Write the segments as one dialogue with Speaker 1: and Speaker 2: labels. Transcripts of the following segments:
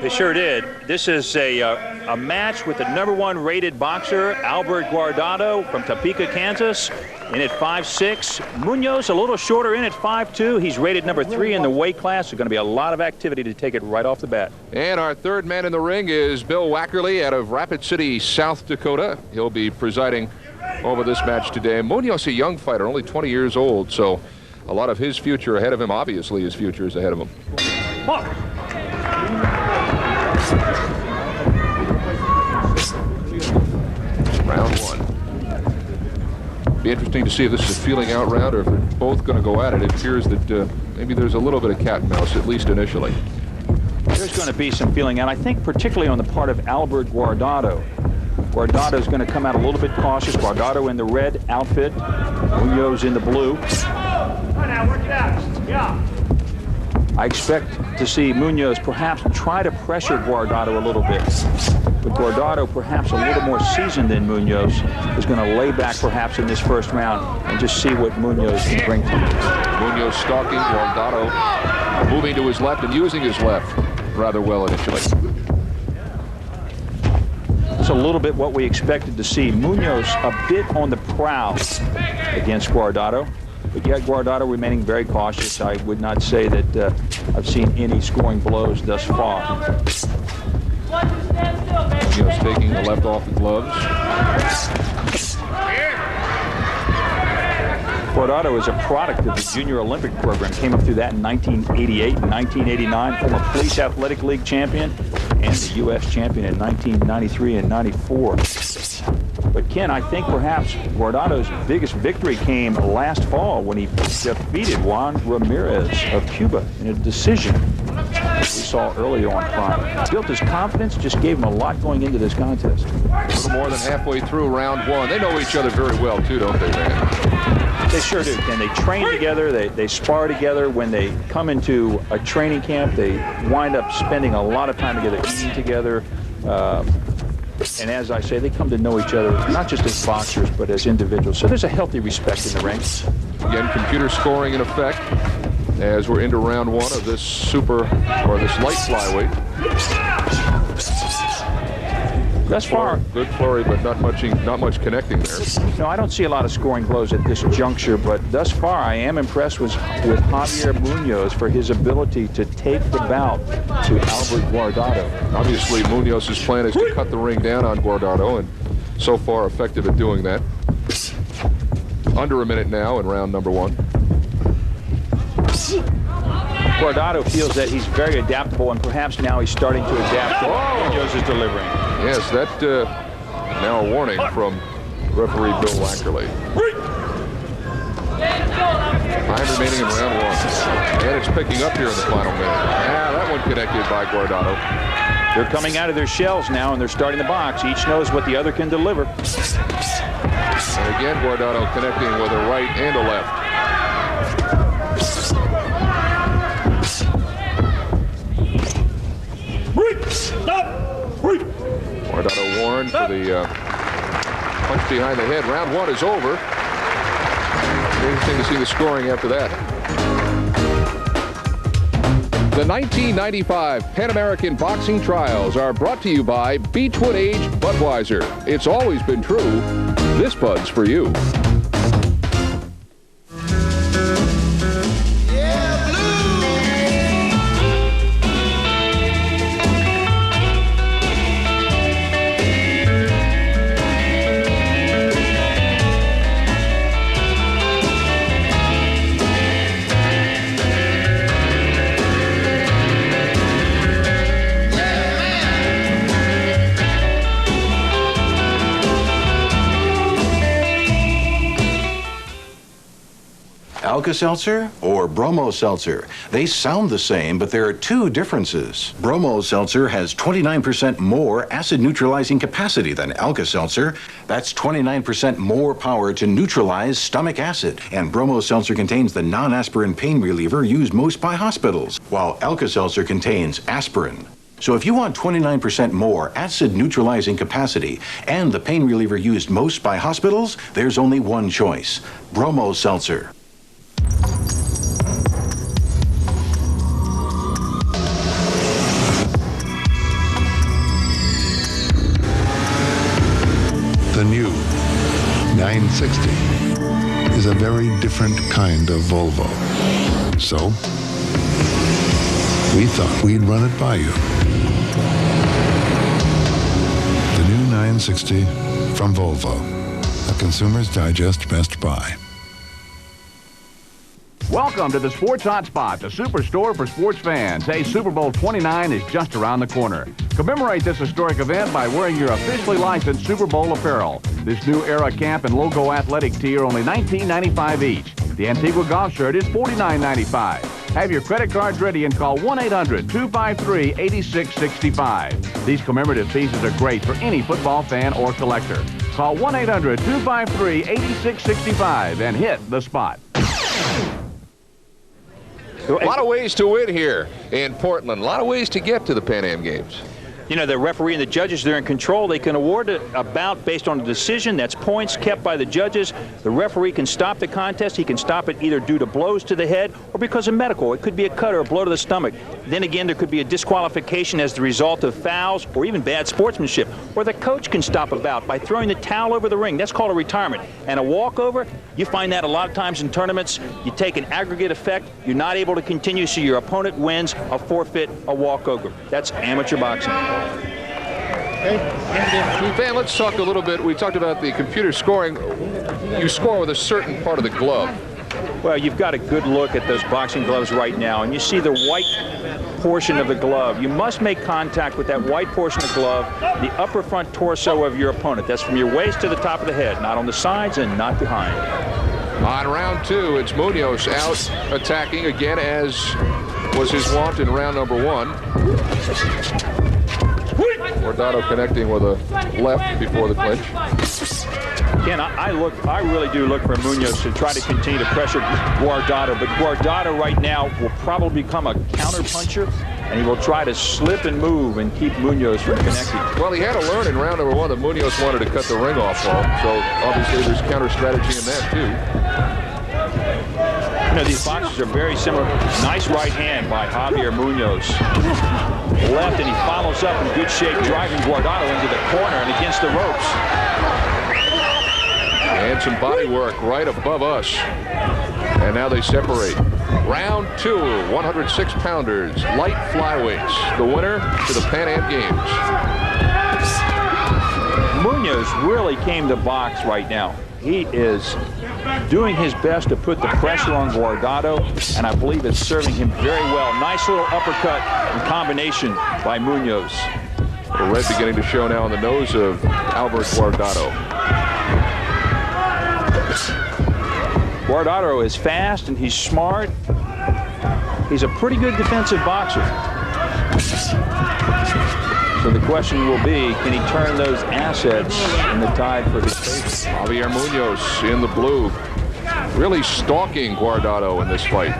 Speaker 1: They sure did. This is a match with the #1 rated boxer, Albert Guardado from Topeka, Kansas, in at 5'6". Munoz a little shorter, in at 5'2". He's rated #3 in the weight class. There's going to be a lot of activity to take it right off the bat.
Speaker 2: And our third man in the ring is Bill Wackerly out of Rapid City, South Dakota. He'll be presiding over this match today. Munoz, a young fighter, only 20 years old, so a lot of his future ahead of him. Obviously, his future is ahead of him. Round one. Be interesting to see if this is a feeling out round or if they're both going to go at it. It appears that maybe there's a little bit of cat and mouse, at least initially.
Speaker 1: There's going to be some feeling out, I think, particularly on the part of Albert Guardado. Guardado's going to come out a little bit cautious. Guardado in the red outfit, Munoz in the blue.
Speaker 3: Now work it out. Yeah.
Speaker 1: I expect to see Munoz perhaps try to pressure Guardado a little bit. But Guardado, perhaps a little more seasoned than Munoz, is going to lay back perhaps in this first round and just see what Munoz can bring to him.
Speaker 2: Munoz stalking, Guardado moving to his left and using his left rather well initially.
Speaker 1: It's a little bit what we expected to see. Munoz a bit on the prowl against Guardado. But yet Guardado remaining very cautious. I would not say that I've seen any scoring blows thus far.
Speaker 2: Munoz taking the left off the gloves.
Speaker 1: Guardado is a product of the Junior Olympic program. Came up through that in 1988 and 1989. Former Police Athletic League champion and the U.S. champion in 1993 and 94. But Ken, I think perhaps Guardado's biggest victory came last fall when he defeated Juan Ramirez of Cuba in a decision we saw earlier on Friday. Built his confidence, just gave him a lot going into this contest.
Speaker 2: A little more than halfway through round one. They know each other very well, too, don't they, man?
Speaker 1: They sure do, Ken. They train together, they spar together. When they come into a training camp, they wind up spending a lot of time together, eating together. And as I say, they come to know each other, not just as boxers, but as individuals. So there's a healthy respect in the ranks.
Speaker 2: Again, computer scoring in effect as we're into round one of this super, or this light flyweight.
Speaker 1: Thus far,
Speaker 2: good flurry, but not much connecting there.
Speaker 1: No, I don't see a lot of scoring blows at this juncture, but thus far I am impressed with Javier Munoz for his ability to take the bout to Albert Guardado.
Speaker 2: Obviously, Munoz's plan is to cut the ring down on Guardado, and so far effective at doing that. Under a minute now in round number one.
Speaker 1: Guardado feels that he's very adaptable, and perhaps now he's starting to adapt to what Munoz is delivering.
Speaker 2: Yes, that now a warning from referee Bill Wackerly. Time remaining in round one. And it's picking up here in the final minute. Yeah, that one connected by Guardado.
Speaker 1: They're coming out of their shells now, and they're starting the box. Each knows what the other can deliver.
Speaker 2: And again, Guardado connecting with a right and a left. Guardado warned for the punch behind the head. Round one is over. Interesting to see the scoring after that. The 1995 Pan American Boxing Trials are brought to you by Beechwood Aged Budweiser. It's always been true. This Bud's for you.
Speaker 4: Alka-Seltzer or Bromo-Seltzer. They sound the same, but there are two differences. Bromo-Seltzer has 29% more acid-neutralizing capacity than Alka-Seltzer. That's 29% more power to neutralize stomach acid. And Bromo-Seltzer contains the non-aspirin pain reliever used most by hospitals, while Alka-Seltzer contains aspirin. So if you want 29% more acid-neutralizing capacity and the pain reliever used most by hospitals, there's only one choice: Bromo-Seltzer.
Speaker 5: 960 is a very different kind of Volvo. So, we thought we'd run it by you. The new 960 from Volvo, a Consumer's Digest Best Buy.
Speaker 6: Welcome to the Sports Hotspot, the superstore for sports fans. Hey, Super Bowl 29 is just around the corner. Commemorate this historic event by wearing your officially licensed Super Bowl apparel. This new era camp and logo athletic tee are only $19.95 each. The Antigua golf shirt is $49.95. Have your credit cards ready and call 1-800-253-8665. These commemorative pieces are great for any football fan or collector. Call 1-800-253-8665 and hit the spot.
Speaker 2: A lot of ways to win here in Portland. A lot of ways to get to the Pan Am Games.
Speaker 1: You know, the referee and the judges, they're in control. They can award a bout based on a decision. That's points kept by the judges. The referee can stop the contest. He can stop it either due to blows to the head or because of medical. It could be a cut or a blow to the stomach. Then again, there could be a disqualification as the result of fouls or even bad sportsmanship. Or the coach can stop a bout by throwing the towel over the ring. That's called a retirement. And a walkover, you find that a lot of times in tournaments. You take an aggregate effect. You're not able to continue, so your opponent wins, a forfeit, a walkover. That's amateur boxing.
Speaker 2: Van, let's talk a little bit. We talked about the computer scoring. You score with a certain part of the glove.
Speaker 1: Well, you've got a good look at those boxing gloves right now, and you see the white portion of the glove. You must make contact with that white portion of the glove, the upper front torso of your opponent. That's from your waist to the top of the head, not on the sides and not behind.
Speaker 2: On round two, it's Munoz out attacking again, as was his wont in round number one. Guardado connecting with a left before the clinch.
Speaker 1: Again, I really do look for Munoz to try to continue to pressure Guardado, but Guardado right now will probably become a counter puncher, and he will try to slip and move and keep Munoz from connecting.
Speaker 2: Well, he had to learn in round number one that Munoz wanted to cut the ring off for him, so obviously there's counter strategy in that too.
Speaker 1: You know, these boxers are very similar. Nice right hand by Javier Munoz. Left, and he follows up in good shape, driving Guardado into the corner and against the ropes.
Speaker 2: And some body work right above us. And now they separate. Round two, 106-pounders, light flyweights. The winner to the Pan Am Games.
Speaker 1: Munoz really came to box right now. He is doing his best to put the pressure on Guardado, and I believe it's serving him very well. Nice little uppercut in combination by Munoz.
Speaker 2: The red beginning to show now on the nose of Albert Guardado.
Speaker 1: Guardado is fast and he's smart. He's a pretty good defensive boxer. So the question will be, can he turn those assets in the tide for his favor?
Speaker 2: Javier Munoz in the blue, really stalking Guardado in this fight.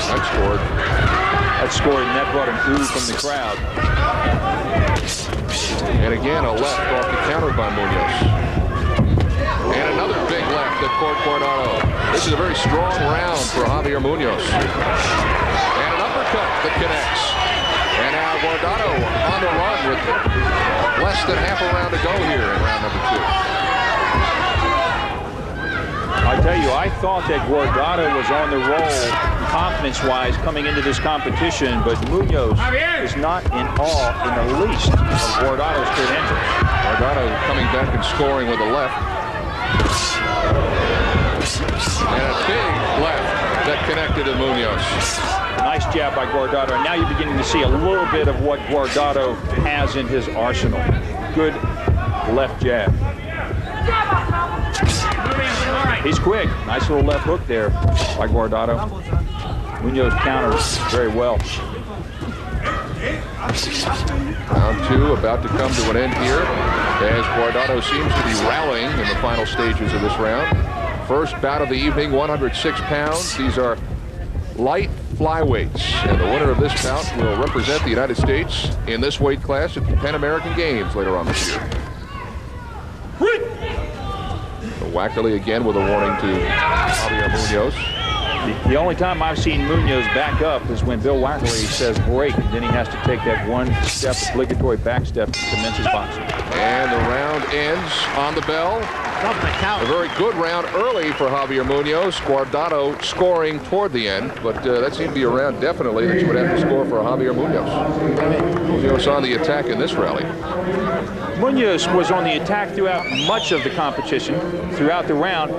Speaker 2: That scored.
Speaker 1: That scored, and that brought an ooh from the crowd.
Speaker 2: And again, a left off the counter by Munoz. And another big left that caught Guardado. This is a very strong round for Javier Munoz. And an uppercut that connects. And now Guardado on the run with less than half a round to go here in round number two.
Speaker 1: I tell you, I thought that Guardado was on the roll confidence-wise coming into this competition, but Munoz is not in awe in the least of Guardado's credentials.
Speaker 2: Guardado coming back and scoring with a left. And a big left that connected to Munoz.
Speaker 1: Nice jab by Guardado, and now you're beginning to see a little bit of what Guardado has in his arsenal. Good left jab. He's quick. Nice little left hook there by Guardado. Munoz counters very well.
Speaker 2: Round two about to come to an end here as Guardado seems to be rallying in the final stages of this round. First bout of the evening, 106 pounds. These are light flyweights, and the winner of this bout will represent the United States in this weight class at the Pan American Games later on this year. Wackerly again with a warning to Javier Munoz.
Speaker 1: The only time I've seen Munoz back up is when Bill Wackerly says break, and then he has to take that one-step obligatory back step to commence his boxing.
Speaker 2: And the round ends on the bell. A very good round early for Javier Munoz. Guardado scoring toward the end, but that seemed to be a round definitely that you would have to score for Javier Munoz. Munoz on the attack in this rally.
Speaker 1: Munoz was on the attack throughout much of the competition, throughout the round,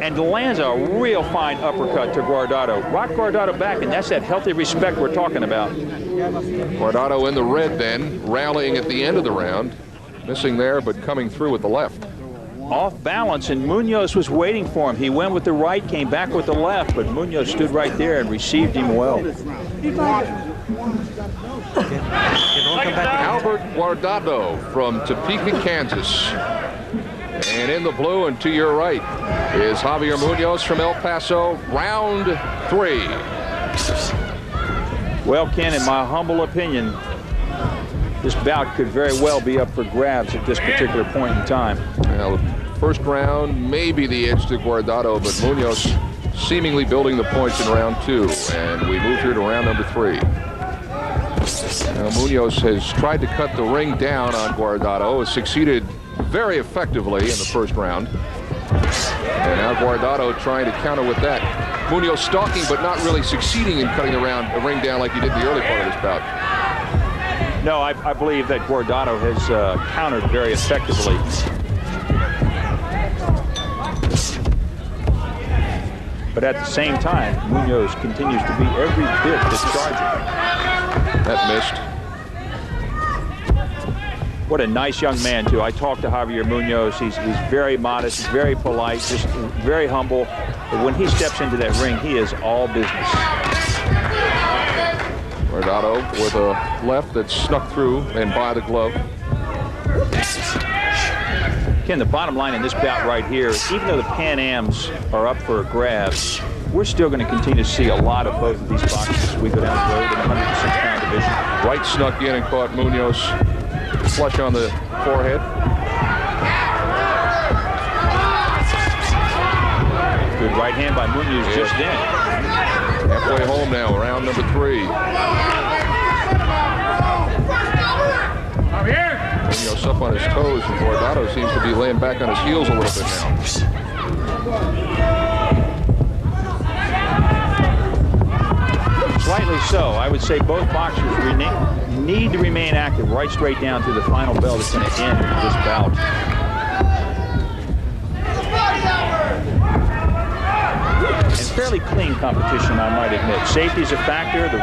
Speaker 1: and lands a real fine uppercut to Guardado. Rock Guardado back, and that's that healthy respect we're talking about.
Speaker 2: Guardado in the red then, rallying at the end of the round. Missing there, but coming through with the left.
Speaker 1: Off balance, and Munoz was waiting for him. He went with the right, came back with the left, but Munoz stood right there and received him well.
Speaker 2: Albert Guardado from Topeka, Kansas. And in the blue and to your right is Javier Munoz from El Paso, round 3.
Speaker 1: Well, Ken, in my humble opinion, this bout could very well be up for grabs at this particular point in time.
Speaker 2: Well, the first round may be the edge to Guardado, but Munoz seemingly building the points in round 2. And we move here to round number 3. Now, Munoz has tried to cut the ring down on Guardado, has succeeded very effectively in the first round. And now Guardado trying to counter with that. Munoz stalking, but not really succeeding in cutting the ring down like he did in the early part of this bout.
Speaker 1: No, I believe that Guardado has countered very effectively. But at the same time, Munoz continues to be every bit discharging.
Speaker 2: That missed.
Speaker 1: What a nice young man, too. I talked to Javier Munoz. He's very modest, very polite, just very humble. But when he steps into that ring, he is all business.
Speaker 2: Guardado with a left that snuck through and by the glove.
Speaker 1: Ken, the bottom line in this bout right here, even though the Pan Ams are up for grabs, we're still going to continue to see a lot of both of these boxers as we go down the road in the 106-pound division.
Speaker 2: Right snuck in and caught Munoz flush on the forehead.
Speaker 1: Good right hand by Munoz just then.
Speaker 2: Halfway home now, round number 3. Munoz up on his toes, and Guardado seems to be laying back on his heels a little bit now.
Speaker 1: Slightly so. I would say both boxers need to remain active right straight down to the final bell that's going to end this bout. And fairly clean competition, I might admit. Safety is a factor. The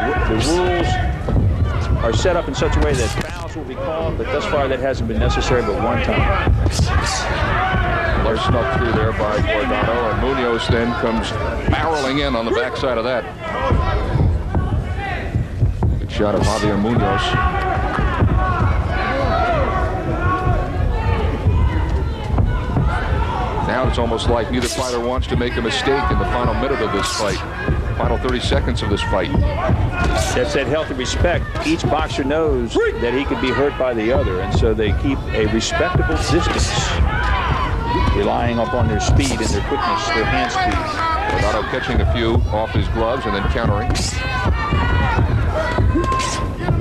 Speaker 1: rules are set up in such a way that fouls will be called, but thus far that hasn't been necessary but one time.
Speaker 2: They're snuck through there by Guardado, and Munoz then comes barreling in on the backside of that. Good shot of Javier Munoz. Now it's almost like neither fighter wants to make a mistake in the final minute of this fight. Final 30 seconds of this fight.
Speaker 1: That's that healthy respect. Each boxer knows that he could be hurt by the other, and so they keep a respectable distance, relying upon their speed and their quickness, their hand speed.
Speaker 2: Guardado catching a few off his gloves and then countering.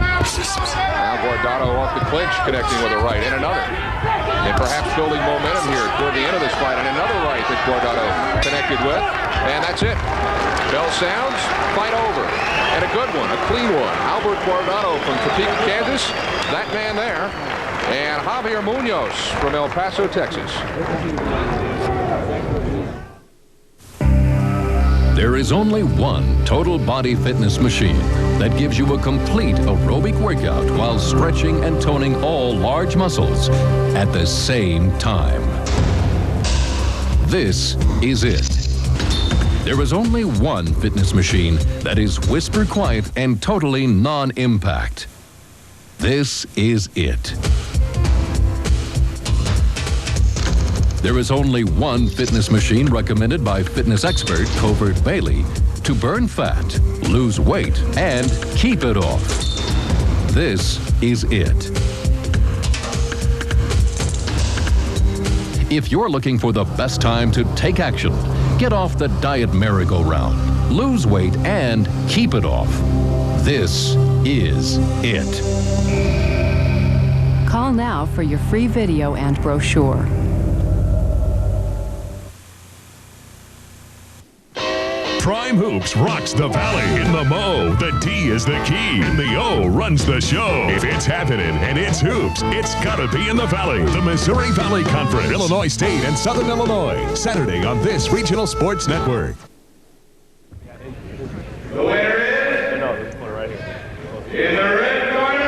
Speaker 2: Now Guardado off the clinch, connecting with a right, and another. And perhaps building momentum here toward the end of this fight, and another right that Guardado connected with. And that's it. Bell sounds, fight over. And a good one, a clean one. Albert Guardado from Topeka, Kansas. That man there. And Javier Munoz from El Paso, Texas.
Speaker 7: There is only one total body fitness machine that gives you a complete aerobic workout while stretching and toning all large muscles at the same time. This is it. There is only one fitness machine that is whisper quiet and totally non-impact. This is it. There is only one fitness machine recommended by fitness expert Covert Bailey to burn fat, lose weight, and keep it off. This is it. If you're looking for the best time to take action, Get off the diet merry-go-round, lose weight, and keep it off. This is it.
Speaker 8: Call now for your free video and brochure.
Speaker 9: Prime Hoops rocks the Valley. In the Mo, the D is the key. And the O runs the show. If it's happening and it's hoops, it's gotta be in the Valley. The Missouri Valley Conference, Illinois State and Southern Illinois. Saturday on this regional sports network.
Speaker 3: The winner is...
Speaker 1: No, this one right here.
Speaker 3: In the red corner...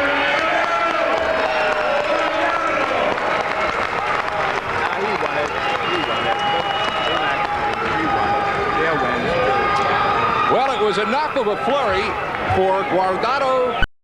Speaker 2: Well, it was enough of a flurry for Guardado.